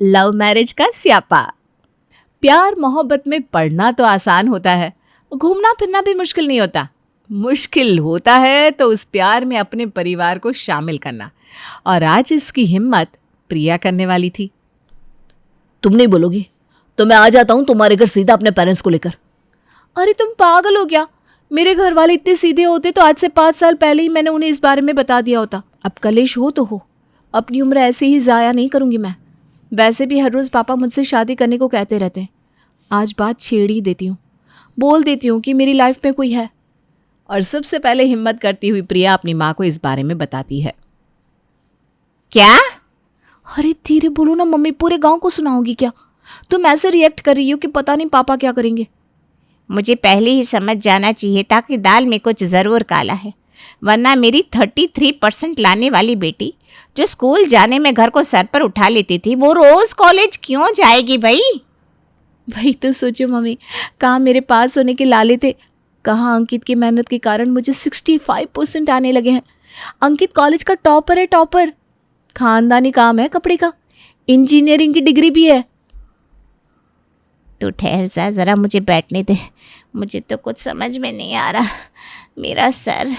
Love marriage का स्यापा। प्यार मोहब्बत में पढ़ना तो आसान होता है, घूमना फिरना भी मुश्किल नहीं होता। मुश्किल होता है तो उस प्यार में अपने परिवार को शामिल करना, और आज इसकी हिम्मत प्रिया करने वाली थी। तुम नहीं बोलोगी तो मैं आ जाता हूँ तुम्हारे घर सीधा अपने पेरेंट्स को लेकर। अरे तुम पागल हो क्या? मेरे घर वाले इतने सीधे होते तो आज से 5 साल पहले ही मैंने उन्हें इस बारे में बता दिया होता। अब कलेश हो तो हो, अपनी उम्र ऐसे ही ज़ाया नहीं करूँगी मैं। वैसे भी हर रोज़ पापा मुझसे शादी करने को कहते रहते हैं। आज बात छेड़ ही देती हूँ, बोल देती हूँ कि मेरी लाइफ में कोई है। और सबसे पहले हिम्मत करती हुई प्रिया अपनी माँ को इस बारे में बताती है। क्या? अरे धीरे बोलो ना मम्मी, पूरे गांव को सुनाओगी क्या? तुम ऐसे रिएक्ट कर रही हो कि पता नहीं पापा क्या करेंगे। मुझे पहले ही समझ जाना चाहिए था कि दाल में कुछ ज़रूर काला है, वरना मेरी 33% लाने वाली बेटी जो स्कूल जाने में घर को सर पर उठा लेती थी, वो रोज़ कॉलेज क्यों जाएगी भाई? वही तो सोचो मम्मी, कहाँ मेरे पास होने के लाले थे, कहाँ अंकित की मेहनत के कारण मुझे 65% आने लगे हैं। अंकित कॉलेज का टॉपर है, टॉपर। खानदानी काम है कपड़े का, इंजीनियरिंग की डिग्री भी है। तू ठहर जा, ज़रा मुझे बैठने दे, मुझे तो कुछ समझ में नहीं आ रहा, मेरा सर।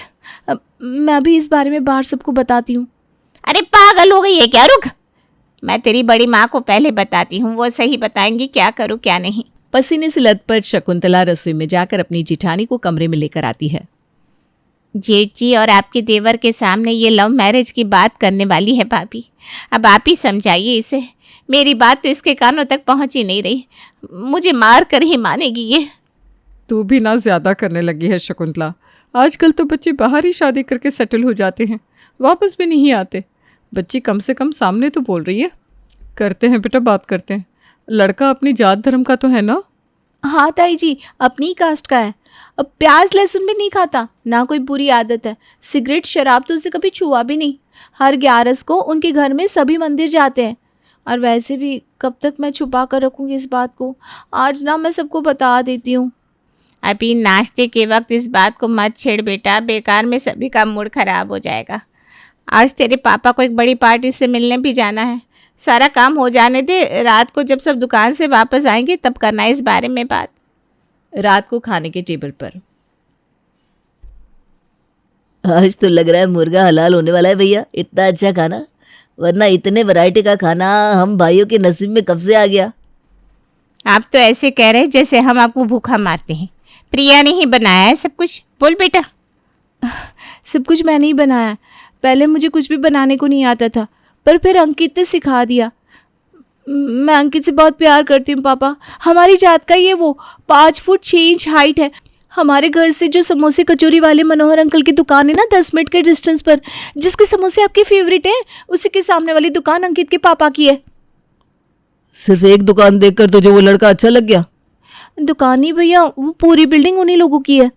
मैं भी इस बारे में बाहर सबको बताती हूँ। अरे पागल हो गई है क्या? रुक, मैं तेरी बड़ी माँ को पहले बताती हूँ, वो सही बताएंगी क्या करूँ क्या नहीं। पसीने से लथपथ शकुंतला रसोई में जाकर अपनी जिठानी को कमरे में लेकर आती है। जेठ जी और आपके देवर के सामने ये लव मैरिज की बात करने वाली है भाभी, अब आप ही समझाइए इसे। मेरी बात तो इसके कानों तक पहुंच ही नहीं रही, मुझे मार कर ही मानेगी ये। तू भी ना ज़्यादा करने लगी है शकुंतला। आजकल तो बच्चे बाहर ही शादी करके सेटल हो जाते हैं, वापस भी नहीं आते। बच्ची कम से कम सामने तो बोल रही है। करते हैं बेटा, बात करते हैं। लड़का अपनी जात धर्म का तो है ना? हाँ ताई जी, अपनी कास्ट का है। अब प्याज लहसुन भी नहीं खाता, ना कोई बुरी आदत है। सिगरेट शराब तो उसने कभी छुआ भी नहीं। हर 11 को उनके घर में सभी मंदिर जाते हैं। और वैसे भी कब तक मैं छुपा कर रखूँगी इस बात को? आज ना मैं सबको बता देती हूँ। अभी नाश्ते के वक्त इस बात को मत छेड़ बेटा, बेकार में सभी का मूड खराब हो जाएगा। आज तेरे पापा को एक बड़ी पार्टी से मिलने भी जाना है, सारा काम हो जाने दे। रात को जब सब दुकान से वापस आएंगे तब करना इस बारे में बात। रात को खाने के टेबल पर। आज तो लग रहा है मुर्गा हलाल होने वाला है भैया, इतना अच्छा खाना, वरना इतने वैरायटी का खाना हम भाइयों के नसीब में कब से आ गया। आप तो ऐसे कह रहे हैं जैसे हम आपको भूखा मारते हैं। प्रिया ने ही बनाया है सब कुछ, बोल बेटा। सब कुछ मैंने ही बनाया। पहले मुझे कुछ भी बनाने को नहीं आता था, पर फिर अंकित ने सिखा दिया। मैं अंकित से बहुत प्यार करती हूँ पापा। हमारी जात का ये वो 5 फुट 6 इंच हाइट है। हमारे घर से जो समोसे कचौरी वाले मनोहर अंकल की दुकान है ना, 10 मिनट के डिस्टेंस पर, जिसके समोसे आपके फेवरेट हैं, उसी के सामने वाली दुकान अंकित के पापा की है। सिर्फ एक दुकान देखकर तुझे वो लड़का अच्छा लग गया? दुकान ही भैया, वो पूरी बिल्डिंग उन्हीं लोगों की है।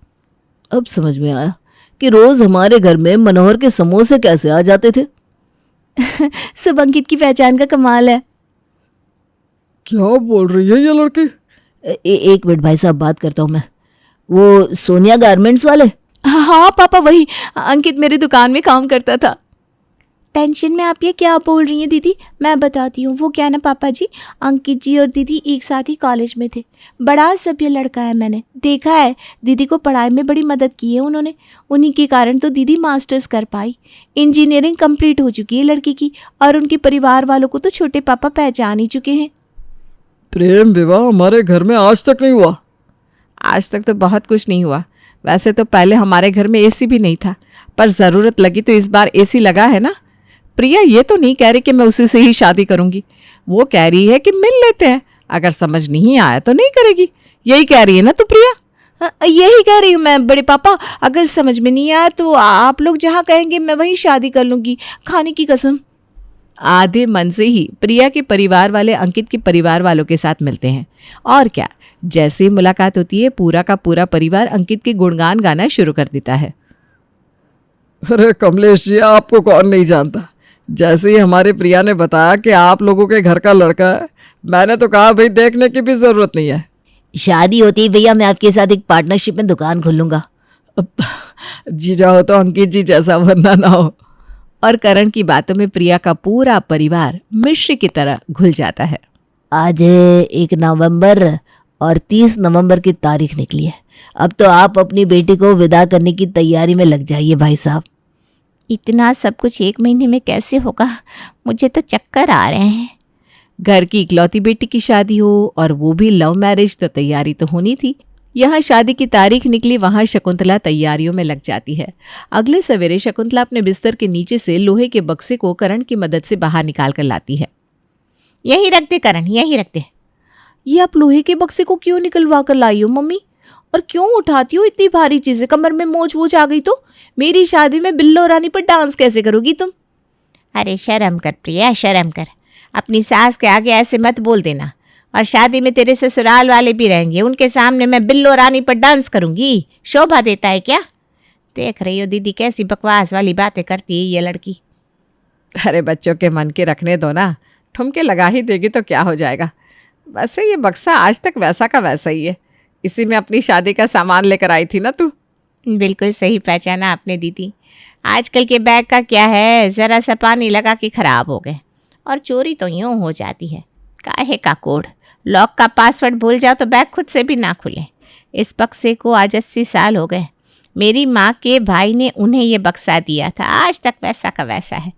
अब समझ में आया कि रोज हमारे घर में मनोहर के समोसे कैसे आ जाते थे। सब अंकित की पहचान का कमाल है। क्या बोल रही है ये लड़की? एक मिनट भाई साहब, बात करता हूँ मैं। वो सोनिया गारमेंट्स वाले? हाँ पापा, वही। अंकित मेरी दुकान में काम करता था। टेंशन में आप ये क्या बोल रही हैं दीदी? मैं बताती हूँ। वो क्या ना पापा जी, अंकित जी और दीदी एक साथ ही कॉलेज में थे। बड़ा सभ्य लड़का है, मैंने देखा है। दीदी को पढ़ाई में बड़ी मदद की है उन्होंने। उन्हीं के कारण तो दीदी मास्टर्स कर पाई। इंजीनियरिंग कंप्लीट हो चुकी है लड़की की, और उनके परिवार वालों को तो छोटे पापा पहचान ही चुके हैं। प्रेम विवाह हमारे घर में आज तक नहीं हुआ। आज तक तो बहुत कुछ नहीं हुआ। वैसे तो पहले हमारे घर में एसी भी नहीं था, पर ज़रूरत लगी तो इस बार एसी लगा है ना। प्रिया ये तो नहीं कह रही कि मैं उसी से ही शादी करूंगी, वो कह रही है कि मिल लेते हैं, अगर समझ नहीं आया तो नहीं करेगी। यही कह रही है ना तू प्रिया? यही कह रही हूँ मैं बड़े पापा। अगर समझ में नहीं आया तो आप लोग जहाँ कहेंगे मैं वहीं शादी कर लूँगी, खाने की कसम। आधे मन से ही प्रिया के परिवार वाले अंकित के परिवार वालों के साथ मिलते हैं। और क्या, जैसे ही मुलाकात होती है पूरा का पूरा परिवार अंकित के गुणगान गाना शुरू कर देता है। अरे कमलेश जी, आपको कौन नहीं जानता। जैसे ही हमारी प्रिया ने बताया कि आप लोगों के घर का लड़का है, मैंने तो कहा भाई देखने की भी ज़रूरत नहीं है। शादी होती है भैया, मैं आपके साथ एक पार्टनरशिप में दुकान खोल लूँगा। जीजा हो तो अंकित जी जैसा, वरना ना हो। और करण की बातों में प्रिया का पूरा परिवार मिश्री की तरह घुल जाता है। आज 1 नवंबर और 30 नवंबर की तारीख निकली है। अब तो आप अपनी बेटी को विदा करने की तैयारी में लग जाइए भाई साहब। इतना सब कुछ 1 महीने में कैसे होगा? मुझे तो चक्कर आ रहे हैं। घर की इकलौती बेटी की शादी हो और वो भी लव मैरिज, तो तैयारी तो होनी थी। यहाँ शादी की तारीख निकली, वहाँ शकुंतला तैयारियों में लग जाती है। अगले सवेरे शकुंतला अपने बिस्तर के नीचे से लोहे के बक्से को करण की मदद से बाहर निकाल कर लाती है। यही रख दे करण, यही रख दे। ये आप लोहे के बक्से को क्यों निकलवा कर लाई हो मम्मी? और क्यों उठाती हो इतनी भारी चीजें? कमर में मोच वोच आ गई तो मेरी शादी में बिल्लो रानी पर डांस कैसे करोगी तुम? अरे शर्म कर प्रिया, शर्म कर। अपनी सास के आगे ऐसे मत बोल देना। और शादी में तेरे ससुराल वाले भी रहेंगे, उनके सामने मैं बिल्लो रानी पर डांस करूंगी? शोभा देता है क्या? देख रही हो दीदी कैसी बकवास वाली बातें करती है ये लड़की। अरे बच्चों के मन के रखने दो ना, ठुमके लगा ही देगी तो क्या हो जाएगा। वैसे ये बक्सा आज तक वैसा का वैसा ही है, इसी में अपनी शादी का सामान लेकर आई थी ना तू। बिल्कुल सही पहचाना आपने दीदी। आजकल के बैग का क्या है, ज़रा सा पानी लगा के ख़राब हो गए। और चोरी तो यूँ हो जाती है। काहे का कोड, लॉक का पासवर्ड भूल जाओ तो बैग खुद से भी ना खुले। इस बक्से को आज 80 साल हो गए। मेरी माँ के भाई ने उन्हें ये बक्सा दिया था, आज तक वैसा का वैसा है।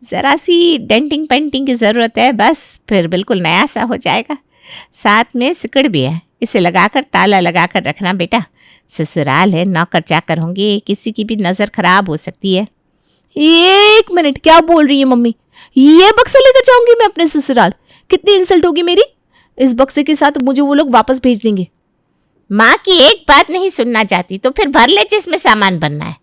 ज़रा सी डेंटिंग पेंटिंग की ज़रूरत है बस, फिर बिल्कुल नया सा हो जाएगा। साथ में सिकड़ भी है, इसे लगाकर ताला लगाकर रखना बेटा। ससुराल है, नौकर चाकर होंगे, किसी की भी नज़र खराब हो सकती है। 1 मिनट, क्या बोल रही है मम्मी? ये बक्सा लेकर जाऊंगी मैं अपने ससुराल? कितनी इंसल्ट होगी मेरी। इस बक्से के साथ मुझे वो लोग वापस भेज देंगे। माँ की एक बात नहीं सुनना चाहती तो फिर भर ले जिसमें सामान बनना है।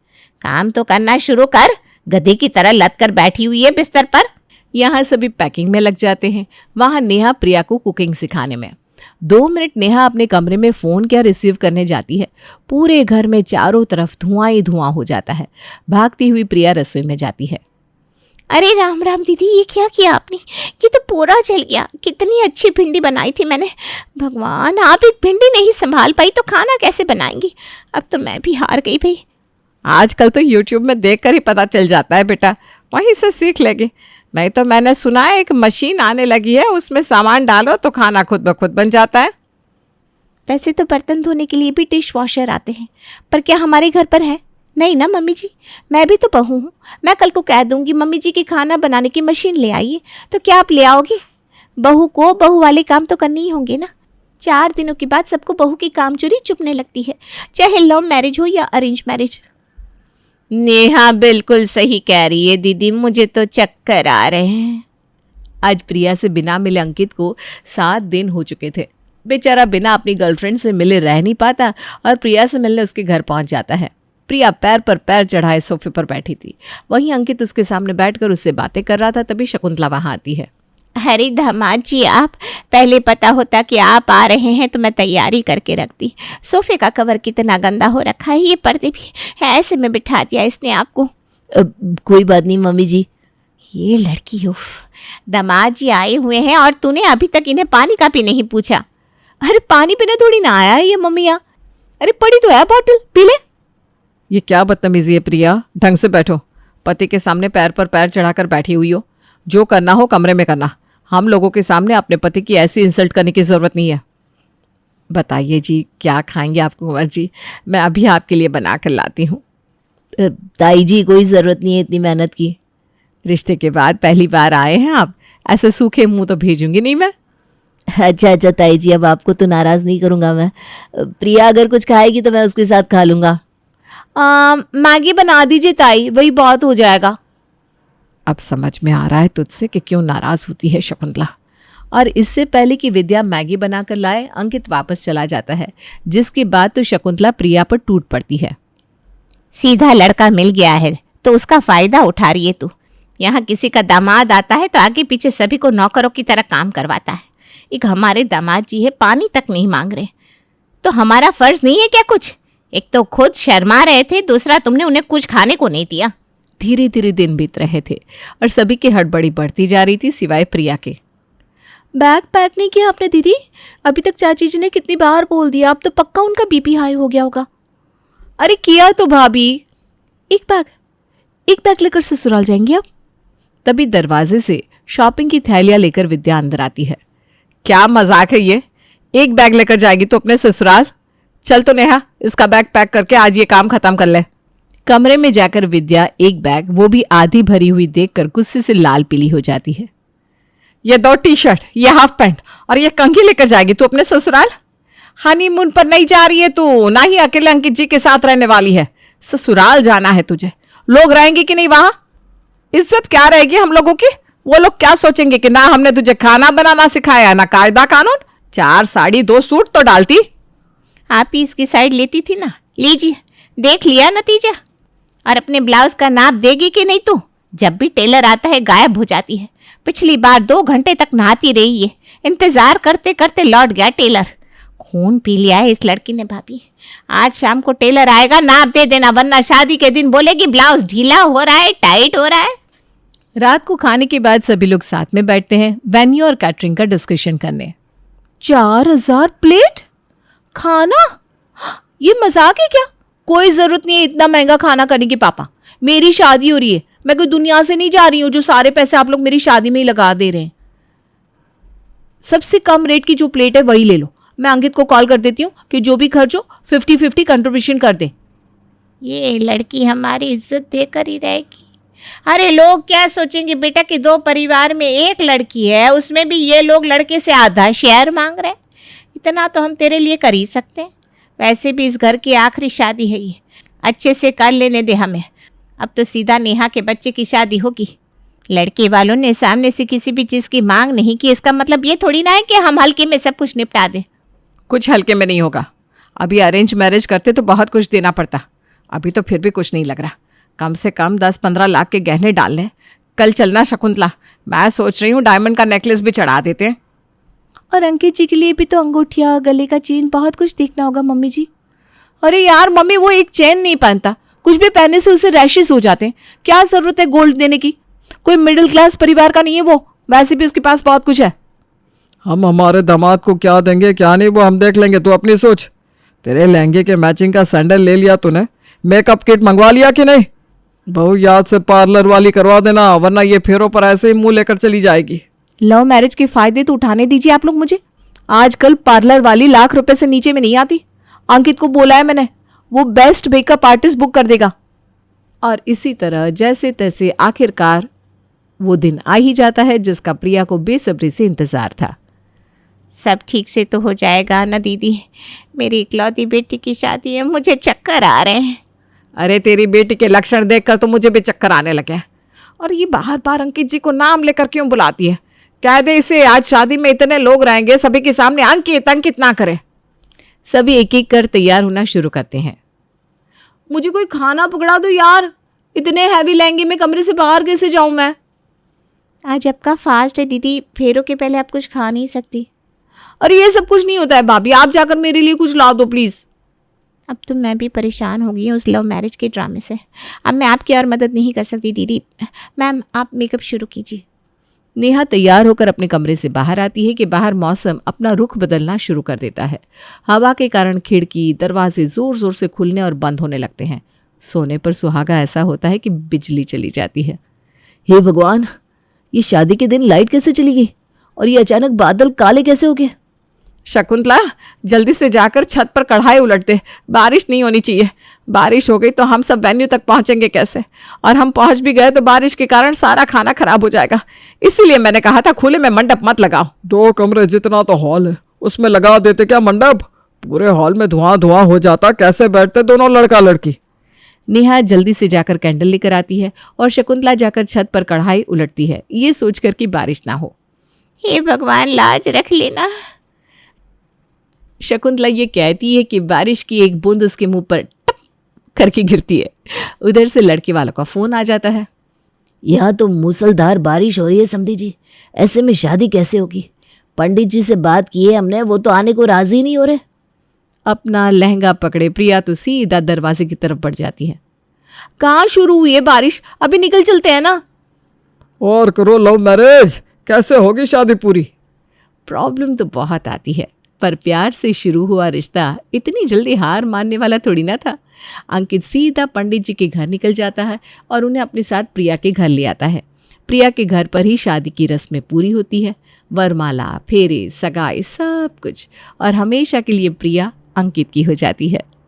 काम तो करना शुरू कर, गधे की तरह लद कर बैठी हुई है बिस्तर पर। यहाँ सभी पैकिंग में लग जाते हैं। वहाँ नेहा प्रिया को कुकिंग सिखाने में। 2 मिनट नेहा अपने कमरे में फ़ोन क्या रिसीव करने जाती है। पूरे घर में चारों तरफ धुआं ही धुआं हो जाता है। भागती हुई प्रिया रसोई में जाती है। अरे राम राम दीदी, ये क्या किया आपने? ये तो पूरा जल गया। कितनी अच्छी भिंडी बनाई थी मैंने। भगवान, आप एक भिंडी नहीं संभाल पाई तो खाना कैसे बनाएंगी? अब तो मैं भी हार गई भाई। आजकल तो YouTube में देखकर ही पता चल जाता है बेटा, वहीं से सीख लेंगे। नहीं तो मैंने सुना है एक मशीन आने लगी है, उसमें सामान डालो तो खाना खुद ब खुद बन जाता है। वैसे तो बर्तन धोने के लिए भी डिश वॉशर आते हैं, पर क्या हमारे घर पर है? नहीं ना मम्मी जी, मैं भी तो बहू हूँ। मैं कल को कह दूँगी मम्मी जी की खाना बनाने की मशीन ले आइए, तो क्या आप ले आओगी? बहू को बहू वाले काम तो करने ही होंगे ना। 4 दिनों के बाद सबको बहू की काम चोरी चुभने लगती है, चाहे लव मैरिज हो या अरेंज मैरिज। नेहा बिल्कुल सही कह रही है दीदी, मुझे तो चक्कर आ रहे हैं। आज प्रिया से बिना मिले अंकित को 7 दिन हो चुके थे। बेचारा बिना अपनी गर्लफ्रेंड से मिले रह नहीं पाता और प्रिया से मिलने उसके घर पहुंच जाता है। प्रिया पैर पर पैर चढ़ाए सोफे पर बैठी थी। वहीं अंकित उसके सामने बैठकर उससे बातें कर रहा था। तभी शकुंतला वहां आती है। अरे दामाद जी, आप पहले पता होता कि आप आ रहे हैं तो मैं तैयारी करके रखती। सोफे का कवर कितना गंदा हो रखा है, ये पर्दे भी ऐसे में बिठा दिया इसने आपको। कोई बात नहीं मम्मी जी। ये लड़की, उफ, दामाद जी आए हुए हैं और तूने अभी तक इन्हें पानी का भी नहीं पूछा। अरे पानी पीने थोड़ी ना आया है ये मम्मिया। अरे पड़ी तो है बॉटल, पी ले। ये क्या बदतमीजी है प्रिया, ढंग से बैठो। पति के सामने पैर पर पैर चढ़ाकर बैठी हुई हो। जो करना हो कमरे में करना। हम लोगों के सामने अपने पति की ऐसी इंसल्ट करने की ज़रूरत नहीं है। बताइए जी, क्या खाएंगे आप कुंवर जी? मैं अभी आपके लिए बना कर लाती हूँ। ताई जी, कोई ज़रूरत नहीं है इतनी मेहनत की। रिश्ते के बाद पहली बार आए हैं आप, ऐसे सूखे मुंह तो भेजूंगी नहीं मैं। अच्छा ताई जी, अब आपको तो नाराज़ नहीं करूँगा मैं। प्रिया अगर कुछ खाएगी तो मैं उसके साथ खा लूँगा। मैगी बना दीजिए ताई, वही बहुत हो जाएगा। अब समझ में आ रहा है तुझसे कि क्यों नाराज़ होती है शकुंतला। और इससे पहले कि विद्या मैगी बनाकर लाए, अंकित वापस चला जाता है, जिसके बाद तो शकुंतला प्रिया पर टूट पड़ती है। सीधा लड़का मिल गया है तो उसका फ़ायदा उठा रही है तू। यहाँ किसी का दामाद आता है तो आगे पीछे सभी को नौकरों की तरह काम करवाता है। एक हमारे दामाद जी है, पानी तक नहीं मांग रहे, तो हमारा फ़र्ज़ नहीं है क्या कुछ? एक तो खुद शर्मा रहे थे, दूसरा तुमने उन्हें कुछ खाने को नहीं दिया। धीरे धीरे दिन बीत रहे थे और सभी की हड़बड़ी बढ़ती जा रही थी सिवाय प्रिया के। बैग पैक नहीं किया आपने दीदी? अभी तक चाची जी ने कितनी बार बोल दिया, अब तो पक्का उनका बीपी हाई हो गया होगा। अरे किया तो भाभी। एक बैग लेकर ससुराल जाएंगे आप? तभी दरवाजे से शॉपिंग की थैलियां लेकर विद्या अंदर आती है। क्या मजाक है ये, एक बैग लेकर जाएगी तो अपने ससुराल। चल तो नेहा, इसका बैग पैक करके आज ये काम खत्म कर ले। कमरे में जाकर विद्या एक बैग, वो भी आधी भरी हुई, देखकर गुस्से से लाल पीली हो जाती है। ये 2 टी-शर्ट, ये हाफ पैंट और ये कंघी लेकर जाएगी तू अपने ससुराल। हनीमून पर नहीं जा रही है तू, ना ही अकेले अंकित जी के साथ रहने वाली है। ससुराल जाना है तुझे। लोग रहेंगे कि नहीं वहां? इज्जत क्या रहेगी हम लोगों की? वो लोग क्या सोचेंगे कि ना हमने तुझे खाना बनाना सिखाया, ना कायदा कानून। 4 साड़ी 2 सूट तो डालती। आप ही इसकी साइड लेती थी ना। लीजिए, देख लिया नतीजा। और अपने ब्लाउज का नाप देगी कि नहीं तू? जब भी टेलर आता है गायब हो जाती है। पिछली बार 2 घंटे तक नहाती रही है। इंतजार करते करते लौट गया टेलर। खून पी लिया है इस लड़की ने भाभी। आज शाम को टेलर आएगा, नाप दे देना, वरना शादी के दिन बोलेगी ब्लाउज ढीला हो रहा है, टाइट हो रहा है। रात को खाने के बाद सभी लोग साथ में बैठते हैं वेन्यू और कैटरिंग का डिस्कशन करने। 4000 प्लेट खाना? ये मजाक है क्या? कोई जरूरत नहीं है इतना महंगा खाना करने की पापा। मेरी शादी हो रही है, मैं कोई दुनिया से नहीं जा रही हूँ जो सारे पैसे आप लोग मेरी शादी में ही लगा दे रहे हैं। सबसे कम रेट की जो प्लेट है वही ले लो। मैं अंकित को कॉल कर देती हूँ कि जो भी खर्च हो 50-50 कंट्रीब्यूशन कर दे। ये लड़की हमारी इज्जत देकर ही रहेगी। अरे लोग क्या सोचेंगे बेटा कि 2 परिवार में एक लड़की है, उसमें भी ये लोग लड़के से आधा शेयर मांग रहे हैं। इतना तो हम तेरे लिए कर ही सकते हैं। वैसे भी इस घर की आखिरी शादी है ये, अच्छे से कर लेने दे हमें। अब तो सीधा नेहा के बच्चे की शादी होगी। लड़के वालों ने सामने से किसी भी चीज़ की मांग नहीं की, इसका मतलब ये थोड़ी ना है कि हम हल्के में सब कुछ निपटा दें। कुछ हल्के में नहीं होगा। अभी अरेंज मैरिज करते तो बहुत कुछ देना पड़ता, अभी तो फिर भी कुछ नहीं लग रहा। कम से कम 10-15 लाख के गहने डाल लें। कल चलना शकुंतला, मैं सोच रही हूँ डायमंड का नेकलेस भी चढ़ा देते हैं। और अंकित जी के लिए भी तो अंगूठिया, गले का चेन, बहुत कुछ देखना होगा मम्मी जी। अरे यार मम्मी, वो एक चेन नहीं पहनता, कुछ भी पहनने से उसे रैशेस हो जाते हैं। क्या जरूरत है गोल्ड देने की? कोई मिडिल क्लास परिवार का नहीं है वो, वैसे भी उसके पास बहुत कुछ है। हम हमारे दामाद को क्या देंगे क्या नहीं वो हम देख लेंगे, तू अपनी सोच। तेरे लहंगे के मैचिंग का सैंडल ले लिया तूने, मेकअप किट मंगवा लिया कि नहीं? बहु याद से पार्लर वाली करवा देना, वरना ये फेरों पर ऐसे ही मुंह लेकर चली जाएगी। लव मैरिज के फायदे तो उठाने दीजिए आप लोग मुझे। आजकल पार्लर वाली लाख रुपए से नीचे में नहीं आती। अंकित को बोला है मैंने, वो बेस्ट मेकअप आर्टिस्ट बुक कर देगा। और इसी तरह जैसे तैसे आखिरकार वो दिन आ ही जाता है जिसका प्रिया को बेसब्री से इंतजार था। सब ठीक से तो हो जाएगा ना दीदी। मेरी इकलौती बेटी की शादी है, मुझे चक्कर आ रहे हैं। अरे तेरी बेटी के लक्षण देखकर तो मुझे भी चक्कर आने लगे। और ये बार बार अंकित जी को नाम लेकर क्यों बुलाती है? कह दे इसे आज शादी में इतने लोग रहेंगे, सभी के सामने अंकित अंकित ना करे। सभी एक एक कर तैयार होना शुरू करते हैं। मुझे कोई खाना पकड़ा दो यार, इतने हैवी लहंगे में कमरे से बाहर कैसे जाऊं मैं? आज आपका फास्ट है दीदी, फेरों के पहले आप कुछ खा नहीं सकती। अरे ये सब कुछ नहीं होता है भाभी, आप जाकर मेरे लिए कुछ ला दो प्लीज। अब तो मैं भी परेशान हो गई हूँ उस लव मैरिज के ड्रामे से। अब मैं आपकी और मदद नहीं कर सकती दीदी। मैम आप मेकअप शुरू कीजिए। नेहा तैयार होकर अपने कमरे से बाहर आती है कि बाहर मौसम अपना रुख बदलना शुरू कर देता है। हवा के कारण खिड़की दरवाजे जोर जोर से खुलने और बंद होने लगते हैं। सोने पर सुहागा ऐसा होता है कि बिजली चली जाती है। हे भगवान, ये शादी के दिन लाइट कैसे चली गई और ये अचानक बादल काले कैसे हो गए? शकुंतला जल्दी से जाकर छत पर कढ़ाई उलट दे, बारिश नहीं होनी चाहिए। बारिश हो गई तो हम सब वेन्यू तक पहुंचेंगे कैसे? और हम पहुंच भी गए तो बारिश के कारण सारा खाना खराब हो जाएगा। इसीलिए मैंने कहा था खुले में मंडप मत लगाओ। 2 कमरे जितना तो हॉल है, उसमें लगा देते क्या मंडप? पूरे हॉल में धुआं धुआं हो जाता, कैसे बैठते दोनों लड़का लड़की। नेहा जल्दी से जाकर कैंडल लेकर आती है और शकुंतला जाकर छत पर कढ़ाई उलटती है, ये सोचकर कि बारिश ना हो। हे भगवान लाज रख लेना। शकुंतला ये कहती है कि बारिश की एक बूंद उसके मुंह पर टप करके गिरती है। उधर से लड़के वालों का फोन आ जाता है। यहाँ तो मूसलधार बारिश हो रही है समधी जी, ऐसे में शादी कैसे होगी? पंडित जी से बात की है हमने, वो तो आने को राजी नहीं हो रहे। अपना लहंगा पकड़े प्रिया तो सीधा दरवाजे की तरफ बढ़ जाती है। कहाँ शुरू हुई है बारिश? अभी निकल चलते हैं ना। और करो लव मैरिज, कैसे होगी शादी पूरी? प्रॉब्लम तो बहुत आती है, पर प्यार से शुरू हुआ रिश्ता इतनी जल्दी हार मानने वाला थोड़ी ना था। अंकित सीधा पंडित जी के घर निकल जाता है और उन्हें अपने साथ प्रिया के घर ले आता है। प्रिया के घर पर ही शादी की रस्में पूरी होती है। वरमाला, फेरे, सगाई, सब कुछ, और हमेशा के लिए प्रिया अंकित की हो जाती है।